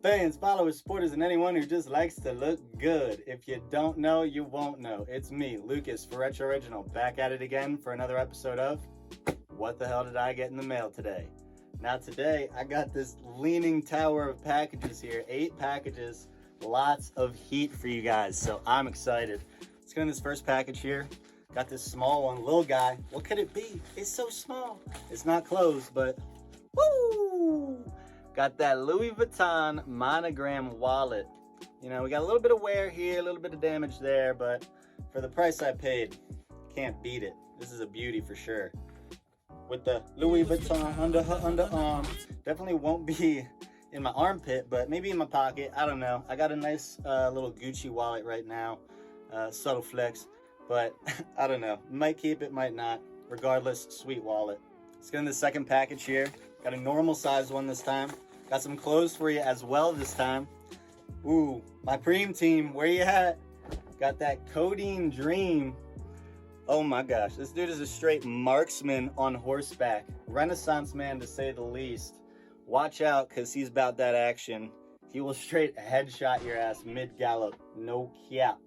Fans, followers, supporters, and anyone who just likes to look good. If you don't know, you won't know. It's me, Lucas, for Retro Original, back at it again for another episode of What the Hell Did I Get in the Mail Today? Now today, I got this leaning tower of packages here, 8 packages, lots of heat for you guys, so I'm excited. Let's get in this first package here. Got this small one, little guy. What could it be? It's so small. It's not closed, but woo! Got that Louis Vuitton monogram wallet. You know, we got a little bit of wear here, a little bit of damage there, but for the price I paid, can't beat it. This is a beauty for sure. With the Louis Vuitton underarm, definitely won't be in my armpit, but maybe in my pocket. I don't know. I got a nice little Gucci wallet right now, subtle flex, but I don't know. Might keep it, might not. Regardless, sweet wallet. Let's get in the second package here. Got a normal sized one this time. Got some clothes for you as well this time. Ooh, my Preem team, where you at? Got that Codeine Dream. Oh my gosh, this dude is a straight marksman on horseback. Renaissance man to say the least. Watch out, because he's about that action. He will straight headshot your ass mid-gallop. No cap.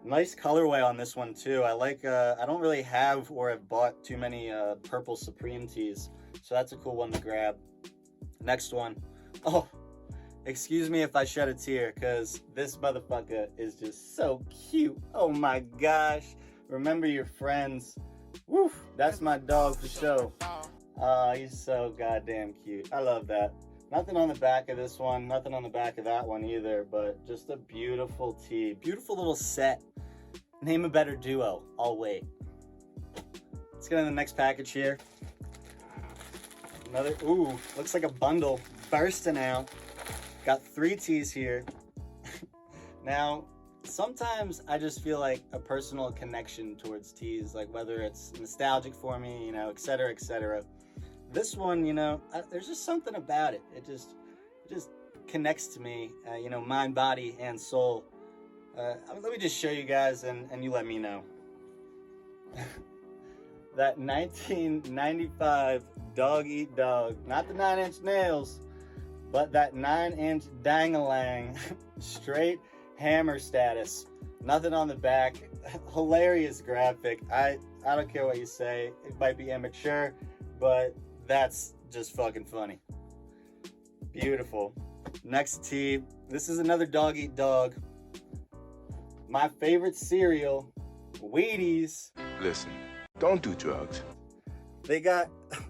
Nice colorway on this one too. I like, I don't really have or have bought too many purple Supreme tees. So that's a cool one to grab. Next one. Oh, excuse me if I shed a tear, because this motherfucker is just so cute. Oh my gosh. Remember your friends. Woof, that's my dog for show. He's so goddamn cute. I love that. Nothing on the back of this one, nothing on the back of that one either, but just a beautiful tee. Beautiful little set. Name a better duo. I'll wait. Let's get in the next package here. Another, ooh, looks like a bundle bursting out. Got 3 tees here. Now, sometimes I just feel like a personal connection towards tees, like whether it's nostalgic for me, you know, etc., etc. This one, you know, there's just something about it. It just connects to me, you know, mind, body, and soul. Let me just show you guys, and you let me know. That 1995 Dog Eat Dog, not the 9-inch nails, but that 9-inch dang-a-lang, straight hammer status. Nothing on the back. Hilarious graphic. I don't care what you say. It might be immature, but that's just fucking funny. Beautiful. Next tee. This is another Dog Eat Dog. My favorite cereal, Wheaties. Listen, don't do drugs.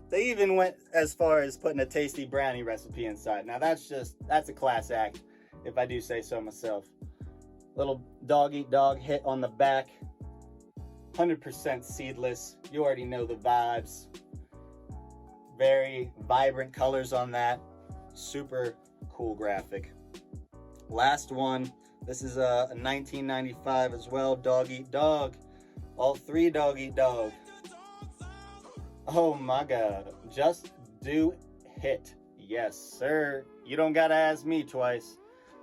They even went as far as putting a tasty brownie recipe inside. Now that's a class act, if I do say so myself. Little Dog Eat Dog hit on the back. 100% seedless. You already know the vibes. Very vibrant colors on that. Super cool graphic. Last one. This is a 1995 as well. Dog Eat Dog. All 3 Dog Eat Dog. Oh my god. Just do hit. Yes, sir. You don't gotta ask me twice.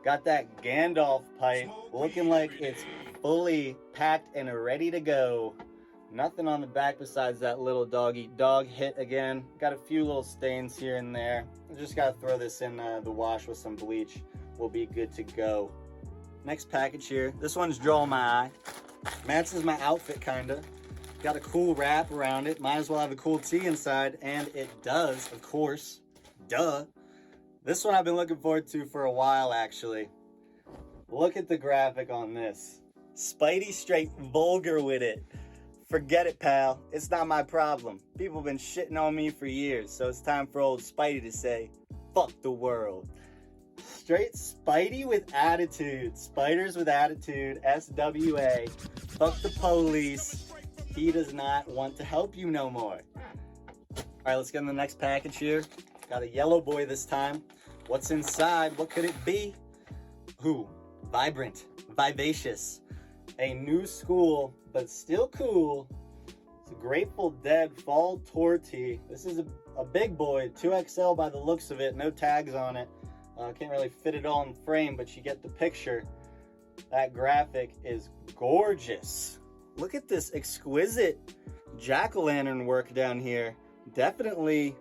Got that Gandalf pipe looking like it's fully packed and ready to go. Nothing on the back besides that little Dog Eat Dog hit again. Got a few little stains here and there. I just gotta throw this in the wash with some bleach. We'll be good to go. Next package here. This one's drawing my eye. Matches my outfit kinda. Got a cool wrap around it. Might as well have a cool tee inside, and it does, of course. Duh. This one I've been looking forward to for a while, actually. Look at the graphic on this. Spidey straight vulgar with it. Forget it, pal. It's not my problem. People have been shitting on me for years, so it's time for old Spidey to say, fuck the world. Straight Spidey with attitude. Spiders with attitude. SWA. Fuck the police. He does not want to help you no more. Alright, let's get in the next package here. Got a yellow boy this time. What's inside? What could it be? Ooh, vibrant, vivacious. A new school, but still cool. It's a Grateful Dead fall tour tee. This is a big boy, 2XL by the looks of it. No tags on it. Can't really fit it all in frame, but you get the picture. That graphic is gorgeous. Look at this exquisite jack-o'-lantern work down here. Definitely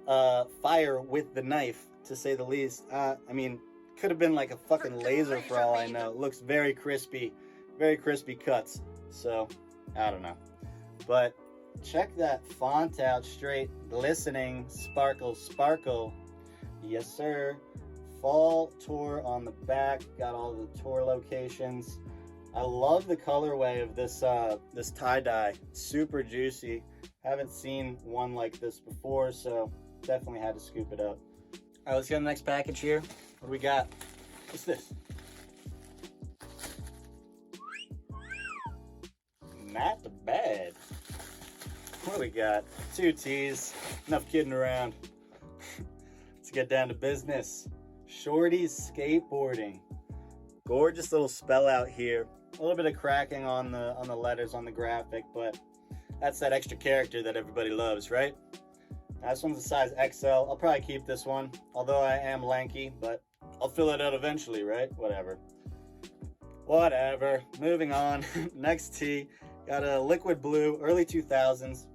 fire with the knife, to say the least. I mean, could have been like a fucking laser for all I know. It looks very crispy cuts. So, I don't know. But check that font out, straight glistening, sparkle. Yes, sir. Fall tour on the back, got all the tour locations. I love the colorway of this this tie-dye. Super juicy. Haven't seen one like this before, so definitely had to scoop it up. All right, let's get the next package here. What do we got? What's this? Not bad. What do we got? 2 tees. Enough kidding around. Let's get down to business. Shorty's skateboarding. Gorgeous little spell out here. A little bit of cracking on the letters on the graphic, but that's that extra character that everybody loves, right? Now, this one's a size XL. I'll probably keep this one, although I am lanky, but I'll fill it out eventually, right? Whatever. Moving on. Next tee. Got a liquid blue, early 2000s.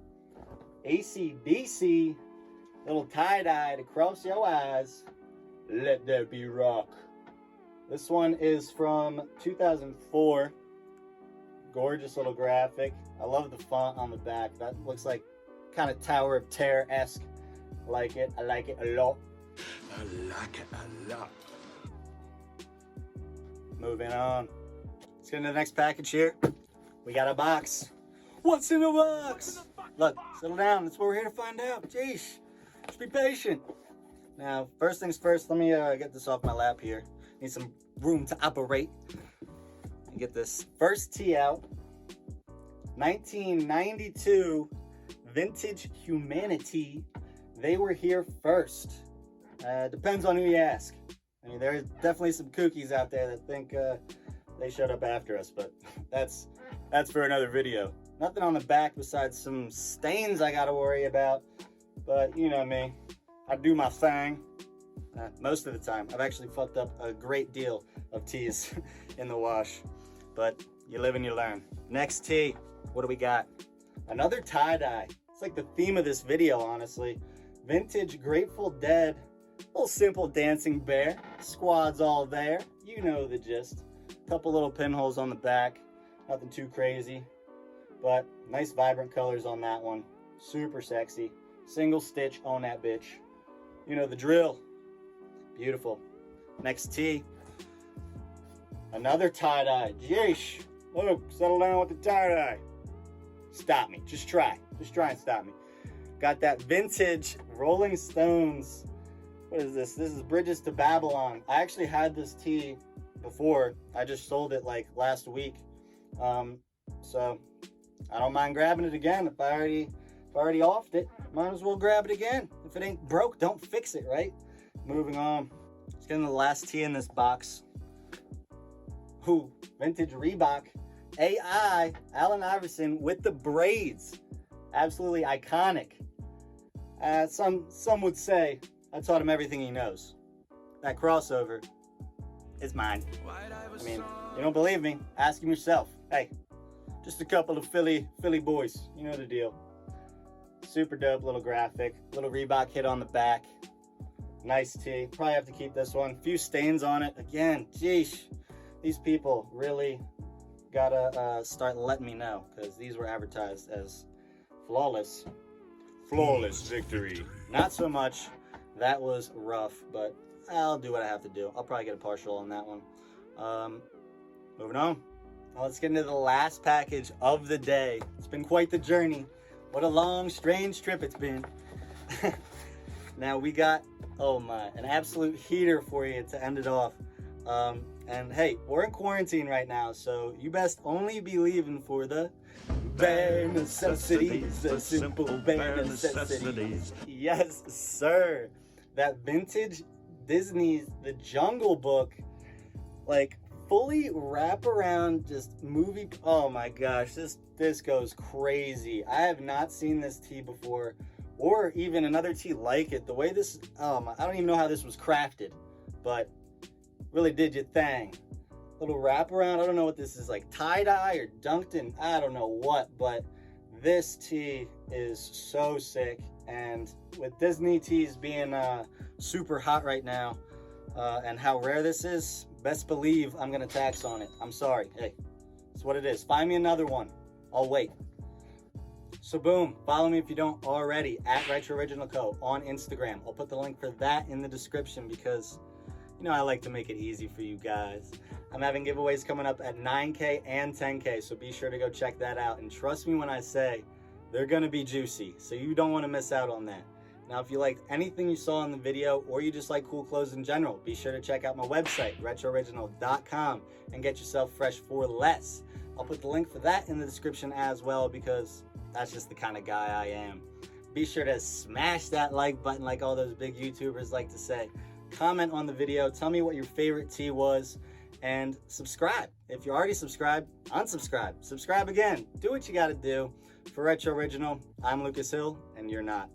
AC/DC. Little tie-dyed across your eyes. Let there be rock. This one is from 2004. Gorgeous little graphic. I love the font on the back. That looks like kind of Tower of Terror-esque. I like it a lot. I like it a lot. Moving on. Let's get into the next package here. We got a box. What's in the box? Look, settle down. That's what we're here to find out. Jeez. Just be patient. Now, first things first, let me get this off my lap here. Need some room to operate. And get this first tee out. 1992 Vintage Humanity. They were here first. Depends on who you ask. I mean, there's definitely some kookies out there that think they showed up after us, but that's for another video. Nothing on the back besides some stains I gotta worry about. But you know me, I do my thing. Most of the time. I've actually fucked up a great deal of tees in the wash. But you live and you learn. Next tee, what do we got? Another tie-dye. It's like the theme of this video, honestly. Vintage Grateful Dead. Little simple dancing bear. Squad's all there. You know the gist. Couple little pinholes on the back. Nothing too crazy. But nice vibrant colors on that one. Super sexy. Single stitch on that bitch. You know the drill. Beautiful. Next tee. Another tie-dye. Yeesh. Look, settle down with the tie-dye. Stop me. Just try. Just try and stop me. Got that vintage Rolling Stones. What is this? This is Bridges to Babylon. I actually had this tee before. I just sold it like last week. So I don't mind grabbing it again. If I already offed it, might as well grab it again. If it ain't broke, don't fix it, right? Moving on. Let's get into the last tee in this box. Ooh, vintage Reebok. AI, Allen Iverson with the braids. Absolutely iconic. Some would say I taught him everything he knows. That crossover is mine. I mean, you don't believe me? Ask him yourself. Hey, just a couple of Philly boys. You know the deal. Super dope little graphic. Little Reebok hit on the back. Nice tee. Probably have to keep this one. Few stains on it. Again, geesh. These people really gotta start letting me know, because these were advertised as flawless. Flawless victory. Not so much. That was rough, but I'll do what I have to do. I'll probably get a partial on that one. Moving on. Now let's get into the last package of the day. It's been quite the journey. What a long, strange trip it's been. Now we got, oh my, an absolute heater for you to end it off. And hey, we're in quarantine right now, so you best only be leaving for the bare necessities, the simple bare necessities. Yes, sir. That vintage Disney's The Jungle Book, like fully wraparound, just movie. Oh my gosh, this goes crazy. I have not seen this tee before, or even another tee like it. The way this, I don't even know how this was crafted, but really did your thing. Little wraparound. I don't know what this is, like tie-dye or dunked in, I don't know what, but this tee is so sick. And with Disney tees being super hot right now, and how rare this is, best believe I'm gonna tax on it. I'm sorry. Hey, it's what it is. Find me another one. I'll wait. So boom, follow me if you don't already at Retro Original Co. on Instagram. I'll put the link for that in the description because, you know, I like to make it easy for you guys. I'm having giveaways coming up at 9K and 10K, so be sure to go check that out. And trust me when I say they're gonna be juicy, so you don't wanna miss out on that. Now, if you liked anything you saw in the video or you just like cool clothes in general, be sure to check out my website, retrooriginal.com, and get yourself fresh for less. I'll put the link for that in the description as well because that's just the kind of guy I am. Be sure to smash that like button like all those big YouTubers like to say. Comment on the video, tell me what your favorite tee was, and subscribe. If you're already subscribed, unsubscribe. Subscribe again. Do what you gotta do. For Retro Original, I'm Lucas Hill, and you're not.